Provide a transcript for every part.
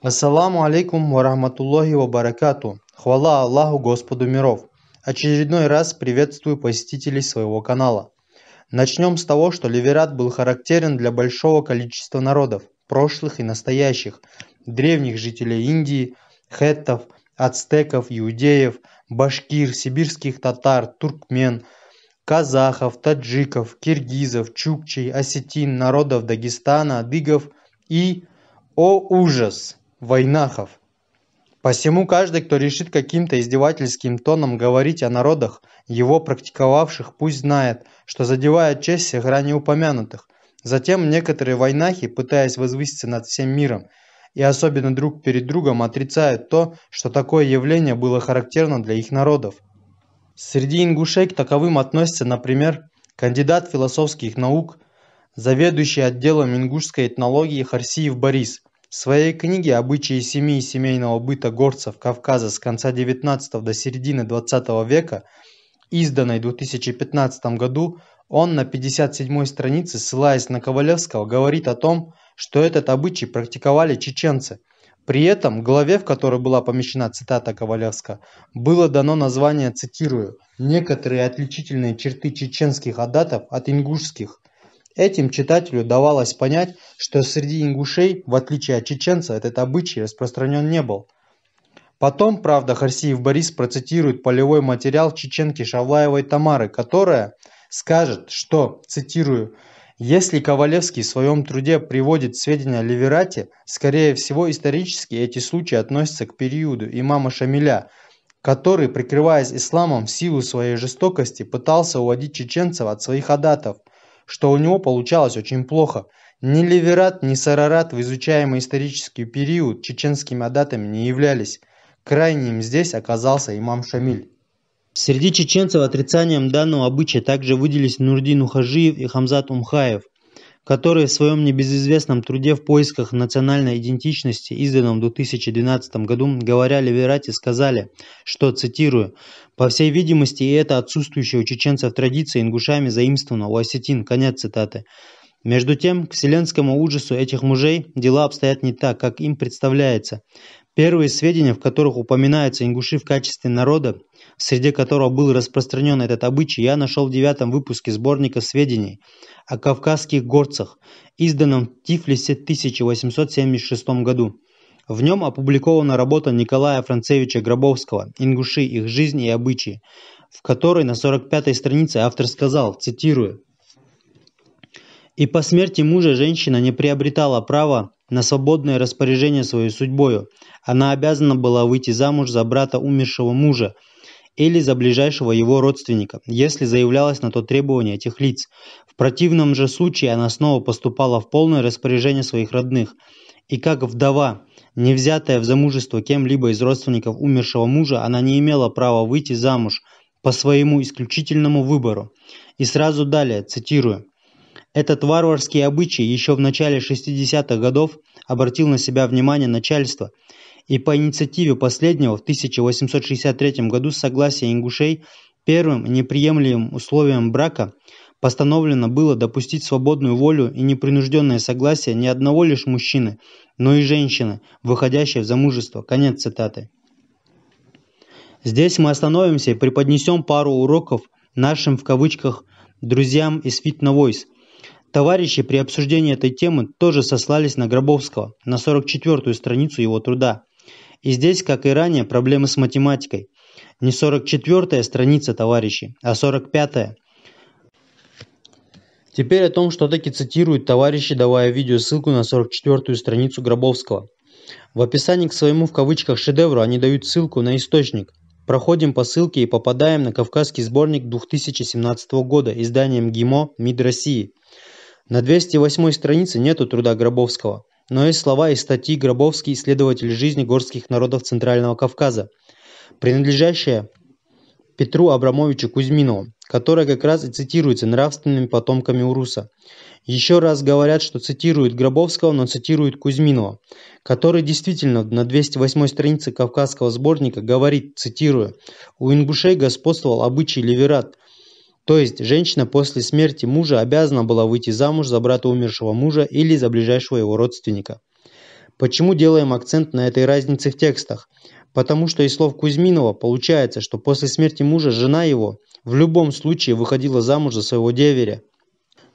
Ассаламу алейкум ва рахматуллахи ва баракату. Хвала Аллаху, Господу миров. Очередной раз приветствую посетителей своего канала. Начнем с того, что Ливерат был характерен для большого количества народов, прошлых и настоящих, древних жителей Индии, хеттов, ацтеков, иудеев, башкир, сибирских татар, туркмен, казахов, таджиков, киргизов, чукчей, осетин, народов Дагестана, адыгов и, о ужас, войнахов. Посему каждый, кто решит каким-то издевательским тоном говорить о народах, его практиковавших, пусть знает, что задевает честь всех ранее упомянутых. Затем некоторые войнахи, пытаясь возвыситься над всем миром, и особенно друг перед другом, отрицают то, что такое явление было характерно для их народов. Среди ингушей к таковым относятся, например, кандидат философских наук, заведующий отделом ингушской этнологии Харсиев Борис. В своей книге «Обычаи семьи и семейного быта горцев Кавказа с конца XIX до середины XX века», изданной в 2015 году, он на 57-й странице, ссылаясь на Ковалевского, говорит о том, что этот обычай практиковали чеченцы. При этом в главе, в которой была помещена цитата Ковалевского, было дано название, цитирую, «некоторые отличительные черты чеченских адатов от ингушских». Этим читателю давалось понять, что среди ингушей, в отличие от чеченцев, этот обычай распространен не был. Потом, правда, Харсиев Борис процитирует полевой материал чеченки Шавлаевой Тамары, которая скажет, что, цитирую, «если Ковалевский в своем труде приводит сведения о Ливерате, скорее всего исторически эти случаи относятся к периоду имама Шамиля, который, прикрываясь исламом в силу своей жестокости, пытался уводить чеченцев от своих адатов, что у него получалось очень плохо. Ни Ливерат, ни Сарарат в изучаемый исторический период чеченскими адатами не являлись. Крайним здесь оказался имам Шамиль». Среди чеченцев отрицанием данного обычая также выделились Нурдин Ухажиев и Хамзат Умхаев, которые в своем небезызвестном труде «В поисках национальной идентичности», изданном в 2012 году, говоря о Ливерате, сказали, что, цитирую, «по всей видимости, и это отсутствующая у чеченцев традиция ингушами заимствована у осетин». Конец цитаты. Между тем, к вселенскому ужасу этих мужей дела обстоят не так, как им представляется. Первые сведения, в которых упоминаются ингуши в качестве народа, среди которого был распространен этот обычай, я нашел в 9-м выпуске сборника сведений о кавказских горцах, изданном в Тифлисе в 1876 году. В нем опубликована работа Николая Францевича Гробовского «Ингуши. Их жизнь и обычаи», в которой на 45-й странице автор сказал, цитирую, «И по смерти мужа женщина не приобретала права на свободное распоряжение своей судьбою. Она обязана была выйти замуж за брата умершего мужа или за ближайшего его родственника, если заявлялось на то требование этих лиц. В противном же случае она снова поступала в полное распоряжение своих родных, и как вдова, не взятая в замужество кем-либо из родственников умершего мужа, она не имела права выйти замуж по своему исключительному выбору». И сразу далее, цитирую, «Этот варварский обычай еще в начале 60-х годов обратил на себя внимание начальства, и по инициативе последнего в 1863 году с согласия ингушей первым неприемлемым условием брака постановлено было допустить свободную волю и непринужденное согласие не одного лишь мужчины, но и женщины, выходящей в замужество». Конец цитаты. Здесь мы остановимся и преподнесем пару уроков нашим в кавычках «друзьям» из Fitna Voice. Товарищи при обсуждении этой темы тоже сослались на Гробовского, на 44-ю страницу его труда. И здесь, как и ранее, проблемы с математикой. Не 44-я страница, товарищи, а 45-я. Теперь о том, что таки цитируют товарищи, давая видеосылку на 44-ю страницу Гробовского. В описании к своему в кавычках шедевру они дают ссылку на источник. Проходим по ссылке и попадаем на кавказский сборник 2017 года изданием ГИМО МИД России. На 208 странице нету труда Гробовского, но есть слова из статьи «Гробовский. Исследователь жизни горских народов Центрального Кавказа», принадлежащая Петру Абрамовичу Кузьминову, которая как раз и цитируется нравственными потомками Уруса. Еще раз говорят, что цитируют Гробовского, но цитируют Кузьминова, который действительно на 208 странице кавказского сборника говорит, цитирую, «У ингушей господствовал обычай ливерат, то есть женщина после смерти мужа обязана была выйти замуж за брата умершего мужа или за ближайшего его родственника. Почему делаем акцент на этой разнице в текстах? Потому что из слов Кузьминова получается, что после смерти мужа жена его в любом случае выходила замуж за своего деверя.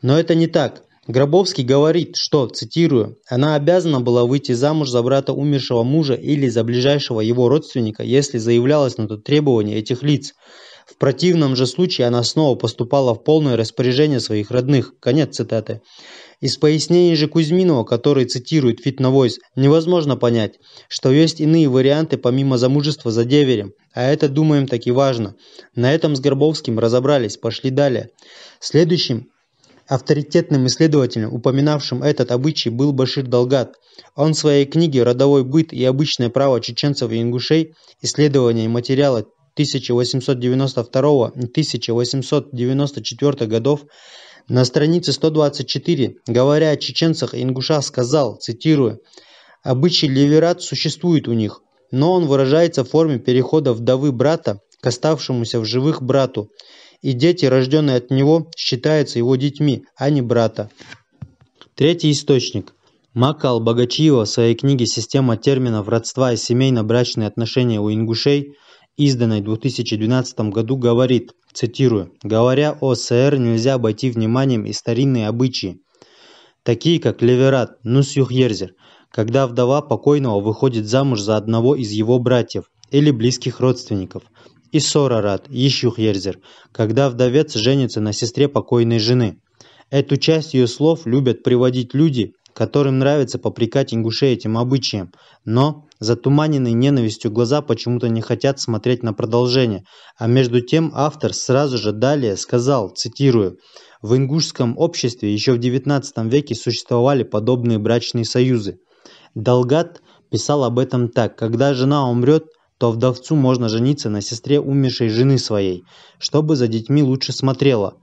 Но это не так. Гробовский говорит, что, цитирую, «она обязана была выйти замуж за брата умершего мужа или за ближайшего его родственника, если заявлялось на то требование этих лиц. В противном же случае она снова поступала в полное распоряжение своих родных». Конец цитаты. Из пояснений же Кузьминова, который цитирует Фитновойс, невозможно понять, что есть иные варианты помимо замужества за деверем, а это, думаем, таки важно. На этом с Гробовским разобрались, пошли далее. Следующим авторитетным исследователем, упоминавшим этот обычай, был Башир Далгат. Он в своей книге «Родовой быт и обычное право чеченцев и ингушей. Исследования и материалы 1892 и 1894 годов» на странице 124, говоря о чеченцах и ингушах, сказал, цитирую, «Обычай леверат существует у них, но он выражается в форме перехода вдовы брата к оставшемуся в живых брату, и дети, рожденные от него, считаются его детьми, а не брата». Третий источник. Мака Албагачиева в своей книге «Система терминов родства и семейно-брачные отношения у ингушей», изданной в 2012 году, говорит, цитирую, «Говоря о СР, нельзя обойти вниманием и старинные обычаи, такие как леверат, нусюхьерзер, когда вдова покойного выходит замуж за одного из его братьев или близких родственников, и сорарат, ищухьерзер, когда вдовец женится на сестре покойной жены. Эту часть ее слов любят приводить люди, которым нравится попрекать ингушей этим обычаем, но затуманенные ненавистью глаза почему-то не хотят смотреть на продолжение, а между тем автор сразу же далее сказал, цитирую, «В ингушском обществе еще в XIX веке существовали подобные брачные союзы». Далгат писал об этом так, когда жена умрет, то вдовцу можно жениться на сестре умершей жены своей, чтобы за детьми лучше смотрела,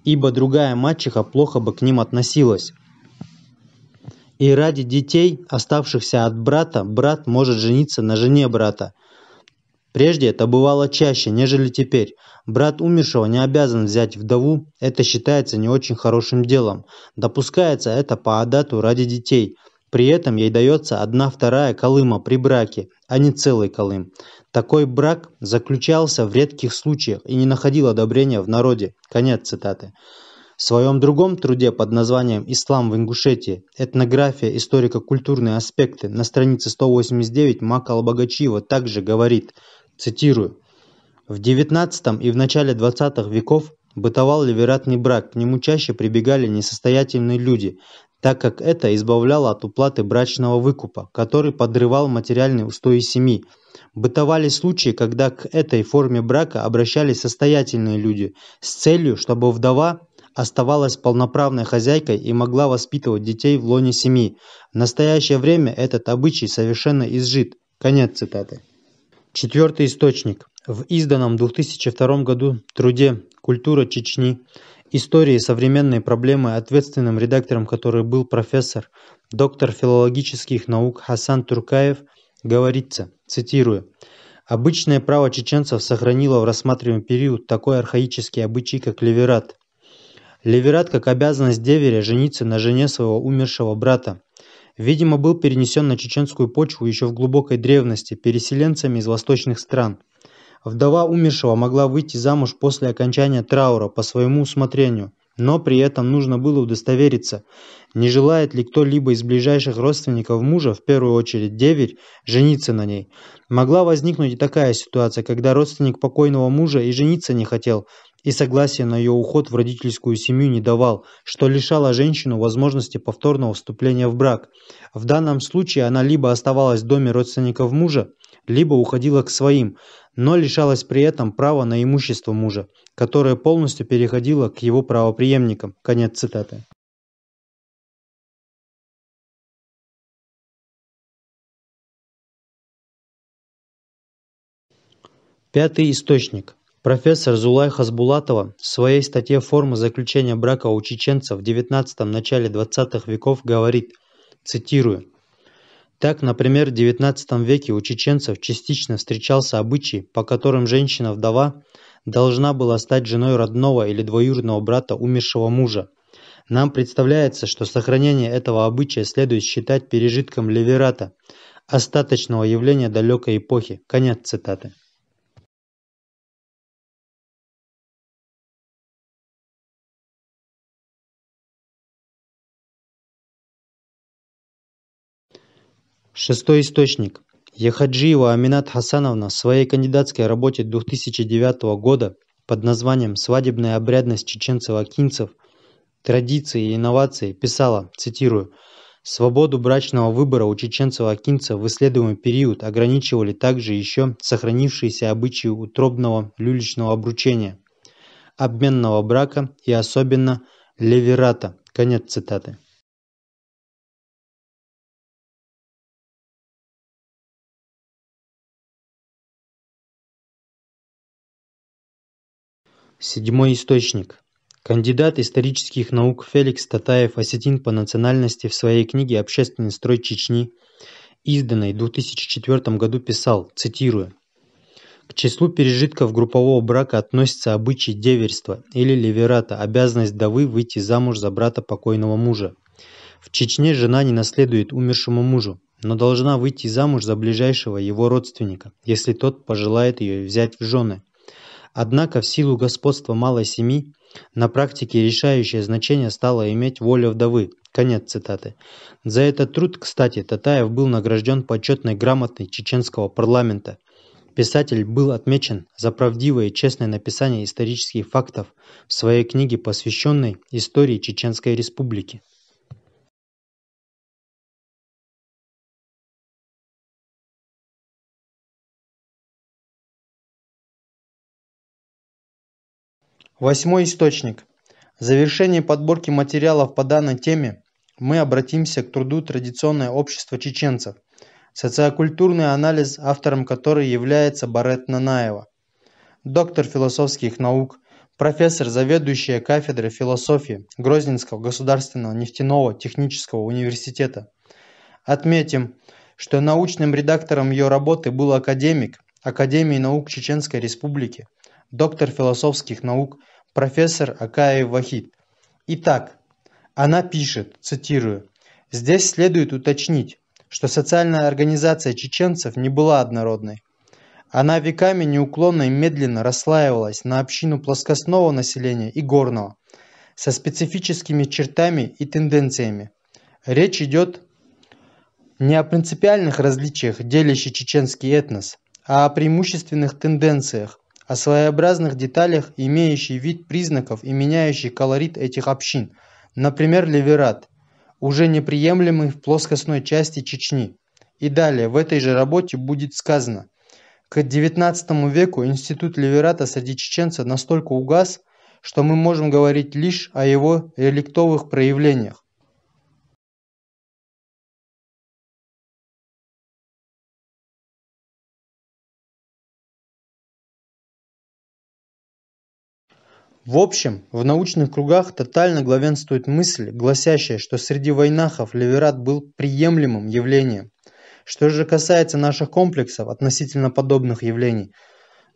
ибо другая мачеха плохо бы к ним относилась. И ради детей, оставшихся от брата, брат может жениться на жене брата. Прежде это бывало чаще, нежели теперь. Брат умершего не обязан взять вдову, это считается не очень хорошим делом. Допускается это по адату ради детей. При этом ей дается 1/2 колыма при браке, а не целый колым. Такой брак заключался в редких случаях и не находил одобрения в народе. Конец цитаты. В своем другом труде под названием «Ислам в Ингушетии. Этнография, историко-культурные аспекты» на странице 189 Мака Албагачиева также говорит, цитирую, «В XIX и в начале XX веков бытовал левератный брак, к нему чаще прибегали несостоятельные люди, так как это избавляло от уплаты брачного выкупа, который подрывал материальные устои семьи. Бытовали случаи, когда к этой форме брака обращались состоятельные люди с целью, чтобы вдова оставалась полноправной хозяйкой и могла воспитывать детей в лоне семьи. В настоящее время этот обычай совершенно изжит». Конец цитаты. Четвертый источник. В изданном в 2002 году труде «Культура Чечни. Истории современной проблемы», ответственным редактором которой был профессор, доктор филологических наук Хасан Туркаев, говорится, цитирую, «Обычное право чеченцев сохранило в рассматриваемый период такой архаический обычай, как леверат. Леверат как обязанность деверя жениться на жене своего умершего брата. Видимо, был перенесен на чеченскую почву еще в глубокой древности переселенцами из восточных стран. Вдова умершего могла выйти замуж после окончания траура по своему усмотрению, но при этом нужно было удостовериться, не желает ли кто-либо из ближайших родственников мужа, в первую очередь деверь, жениться на ней. Могла возникнуть и такая ситуация, когда родственник покойного мужа и жениться не хотел, и согласия на ее уход в родительскую семью не давал, что лишало женщину возможности повторного вступления в брак. В данном случае она либо оставалась в доме родственников мужа, либо уходила к своим, но лишалась при этом права на имущество мужа, которое полностью переходило к его правопреемникам. Конец цитаты. Пятый источник. Профессор Зулай Хасбулатова в своей статье «Формы заключения брака у чеченцев в XIX – начале XX веков» говорит, цитирую, «Так, например, в XIX веке у чеченцев частично встречался обычай, по которым женщина-вдова должна была стать женой родного или двоюродного брата умершего мужа. Нам представляется, что сохранение этого обычая следует считать пережитком леверата, остаточного явления далекой эпохи. Конец цитаты. Шестой источник. Яхаджиева Аминат Хасановна в своей кандидатской работе 2009 года под названием «Свадебная обрядность чеченцев-акинцев. Традиции и инновации» писала, цитирую, «Свободу брачного выбора у чеченцев-акинцев в исследуемый период ограничивали также еще сохранившиеся обычаи утробного люлечного обручения, обменного брака и особенно леверата». Конец цитаты. Седьмой источник. Кандидат исторических наук Феликс Татаев-Осетин по национальности в своей книге «Общественный строй Чечни», изданной в 2004 году, писал, цитирую, «К числу пережитков группового брака относится обычай деверства или леверата, обязанность вдовы выйти замуж за брата покойного мужа. В Чечне жена не наследует умершему мужу, но должна выйти замуж за ближайшего его родственника, если тот пожелает ее взять в жены. Однако в силу господства малой семьи на практике решающее значение стало иметь воля вдовы». Конец цитаты. За этот труд, кстати, Татаев был награжден почетной грамотой чеченского парламента. Писатель был отмечен за правдивое и честное написание исторических фактов в своей книге, посвященной истории Чеченской Республики. Восьмой источник. В завершении подборки материалов по данной теме мы обратимся к труду «Традиционное общество чеченцев», социокультурный анализ, автором которой является Барет Нанаева, доктор философских наук, профессор, заведующая кафедрой философии Грозненского государственного нефтяного технического университета. Отметим, что научным редактором ее работы был академик Академии наук Чеченской Республики, доктор философских наук, профессор Акаев Вахид. Итак, она пишет, цитирую, «Здесь следует уточнить, что социальная организация чеченцев не была однородной. Она веками неуклонно и медленно расслаивалась на общину плоскостного населения и горного, со специфическими чертами и тенденциями. Речь идет не о принципиальных различиях, делящих чеченский этнос, а о преимущественных тенденциях, о своеобразных деталях, имеющих вид признаков и меняющих колорит этих общин, например, леверат, уже неприемлемый в плоскостной части Чечни». И далее в этой же работе будет сказано, к XIX веку институт леверата среди чеченцев настолько угас, что мы можем говорить лишь о его реликтовых проявлениях. В общем, в научных кругах тотально главенствует мысль, гласящая, что среди вайнахов леверат был приемлемым явлением. Что же касается наших комплексов относительно подобных явлений,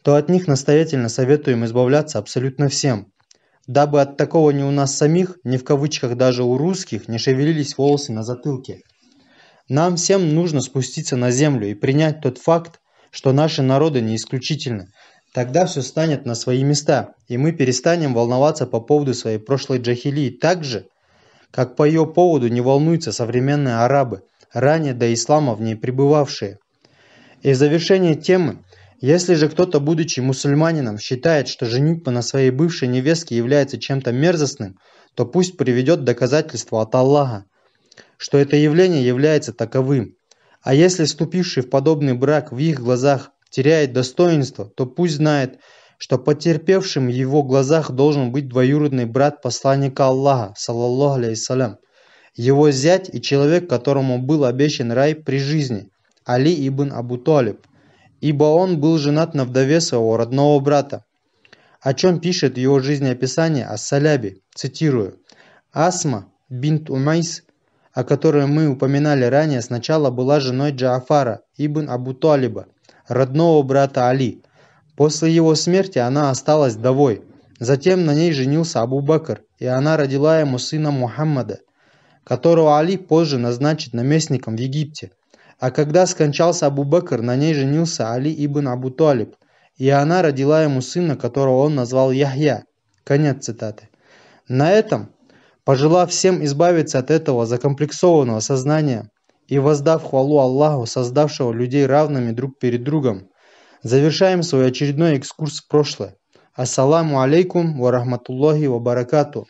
то от них настоятельно советуем избавляться абсолютно всем, дабы от такого ни у нас самих, ни в кавычках даже у русских не шевелились волосы на затылке. Нам всем нужно спуститься на землю и принять тот факт, что наши народы не исключительны. Тогда все станет на свои места, и мы перестанем волноваться по поводу своей прошлой джахилии так же, как по ее поводу не волнуются современные арабы, ранее до ислама в ней пребывавшие. И в завершение темы, если же кто-то, будучи мусульманином, считает, что женитьба на своей бывшей невестке является чем-то мерзостным, то пусть приведет доказательства от Аллаха, что это явление является таковым. А если вступивший в подобный брак в их глазах теряет достоинство, то пусть знает, что потерпевшим в его глазах должен быть двоюродный брат посланника Аллаха, саллаллаху алейхиссалям, его зять и человек, которому был обещан рай при жизни, Али ибн Абу Талиб, ибо он был женат на вдове своего родного брата. О чем пишет в его жизнеописании Ас-Саляби, цитирую, «Асма бинт Умайс, о которой мы упоминали ранее, сначала была женой Джаафара ибн Абу Талиба, родного брата Али. После его смерти она осталась вдовой, Затем на ней женился Абу Бакр, и она родила ему сына Мухаммада, которого Али позже назначит наместником в Египте. А когда скончался Абу Бакр, на ней женился Али ибн Абу Талиб, и она родила ему сына, которого он назвал Яхья. Конец цитаты. На этом, пожелав всем избавиться от этого закомплексованного сознания и воздав хвалу Аллаху, создавшего людей равными друг перед другом, завершаем свой очередной экскурс в прошлое. Ассаламу алейкум ва рахматуллахи ва баракату.